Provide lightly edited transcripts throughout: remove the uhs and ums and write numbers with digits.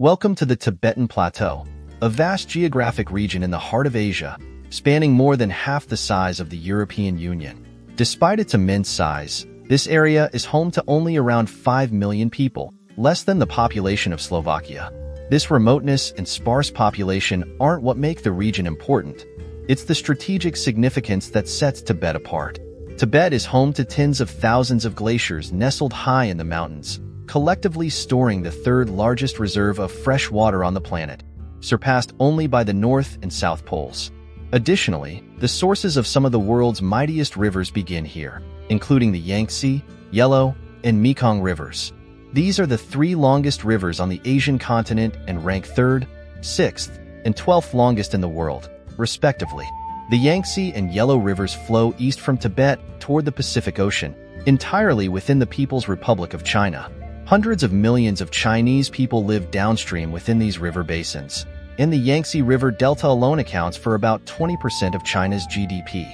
Welcome to the Tibetan Plateau, a vast geographic region in the heart of Asia, spanning more than half the size of the European Union. Despite its immense size, this area is home to only around 5 million people, less than the population of Slovakia. This remoteness and sparse population aren't what make the region important. It's the strategic significance that sets Tibet apart. Tibet is home to tens of thousands of glaciers nestled high in the mountains, collectively storing the third largest reserve of fresh water on the planet, surpassed only by the North and South Poles. Additionally, the sources of some of the world's mightiest rivers begin here, including the Yangtze, Yellow, and Mekong rivers. These are the three longest rivers on the Asian continent and rank 3rd, 6th, and 12th longest in the world, respectively. The Yangtze and Yellow rivers flow east from Tibet toward the Pacific Ocean, entirely within the People's Republic of China. Hundreds of millions of Chinese people live downstream within these river basins, and the Yangtze River Delta alone accounts for about 20% of China's GDP.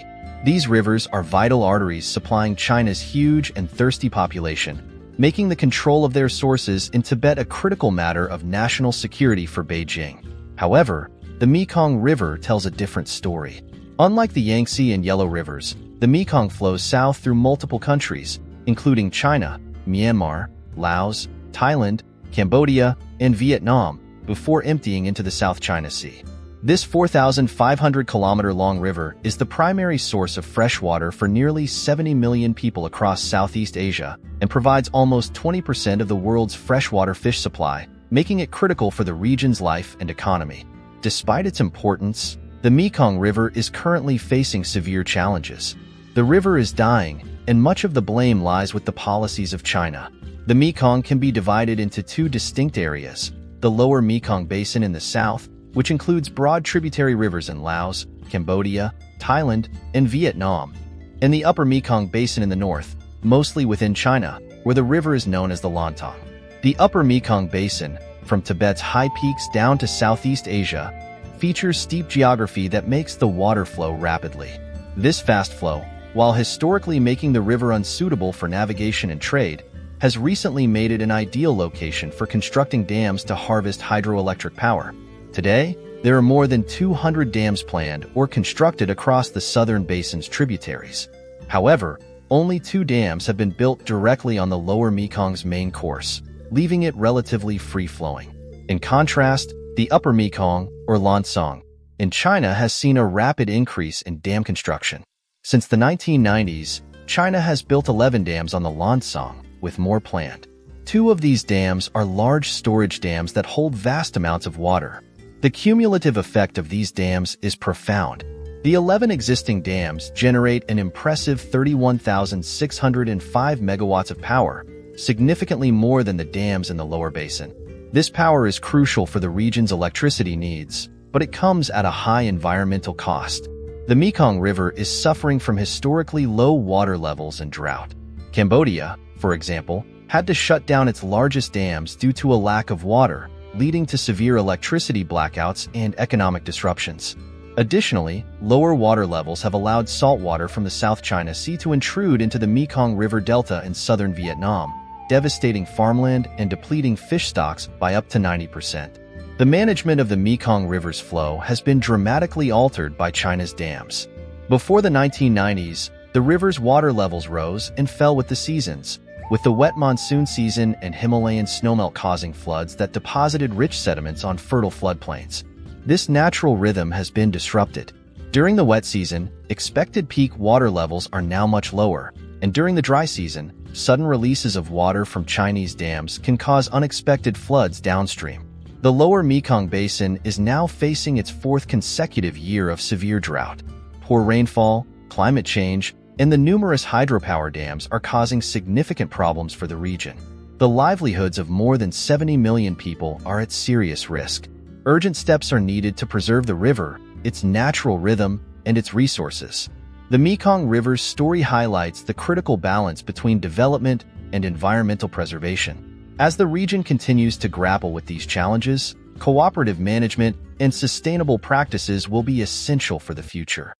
These rivers are vital arteries supplying China's huge and thirsty population, making the control of their sources in Tibet a critical matter of national security for Beijing. However, the Mekong River tells a different story. Unlike the Yangtze and Yellow rivers, the Mekong flows south through multiple countries, including China, Myanmar, Laos, Thailand, Cambodia, and Vietnam, before emptying into the South China Sea. This 4,500-kilometer-long river is the primary source of fresh water for nearly 70 million people across Southeast Asia and provides almost 20% of the world's freshwater fish supply, making it critical for the region's life and economy. Despite its importance, the Mekong River is currently facing severe challenges. The river is dying, and much of the blame lies with the policies of China. The Mekong can be divided into two distinct areas: the lower Mekong Basin in the south, which includes broad tributary rivers in Laos, Cambodia, Thailand, and Vietnam, and the upper Mekong Basin in the north, mostly within China, where the river is known as the Lantong. The upper Mekong Basin, from Tibet's high peaks down to Southeast Asia, features steep geography that makes the water flow rapidly. This fast flow, while historically making the river unsuitable for navigation and trade, has recently made it an ideal location for constructing dams to harvest hydroelectric power. Today, there are more than 200 dams planned or constructed across the southern basin's tributaries. However, only 2 dams have been built directly on the lower Mekong's main course, leaving it relatively free-flowing. In contrast, the upper Mekong, or Lansong, in China has seen a rapid increase in dam construction. Since the 1990s, China has built 11 dams on the Lansong, with more planned. 2 of these dams are large storage dams that hold vast amounts of water. The cumulative effect of these dams is profound. The 11 existing dams generate an impressive 31,605 megawatts of power, significantly more than the dams in the lower basin. This power is crucial for the region's electricity needs, but it comes at a high environmental cost. The Mekong River is suffering from historically low water levels and drought. Cambodia, for example, had to shut down its largest dams due to a lack of water, leading to severe electricity blackouts and economic disruptions. Additionally, lower water levels have allowed saltwater from the South China Sea to intrude into the Mekong River Delta in southern Vietnam, devastating farmland and depleting fish stocks by up to 90%. The management of the Mekong River's flow has been dramatically altered by China's dams. Before the 1990s, the river's water levels rose and fell with the seasons, with the wet monsoon season and Himalayan snowmelt causing floods that deposited rich sediments on fertile floodplains. This natural rhythm has been disrupted. During the wet season, expected peak water levels are now much lower, and during the dry season, sudden releases of water from Chinese dams can cause unexpected floods downstream. The lower Mekong Basin is now facing its 4th consecutive year of severe drought. Poor rainfall, climate change, and the numerous hydropower dams are causing significant problems for the region. The livelihoods of more than 70 million people are at serious risk. Urgent steps are needed to preserve the river, its natural rhythm, and its resources. The Mekong River's story highlights the critical balance between development and environmental preservation. As the region continues to grapple with these challenges, cooperative management and sustainable practices will be essential for the future.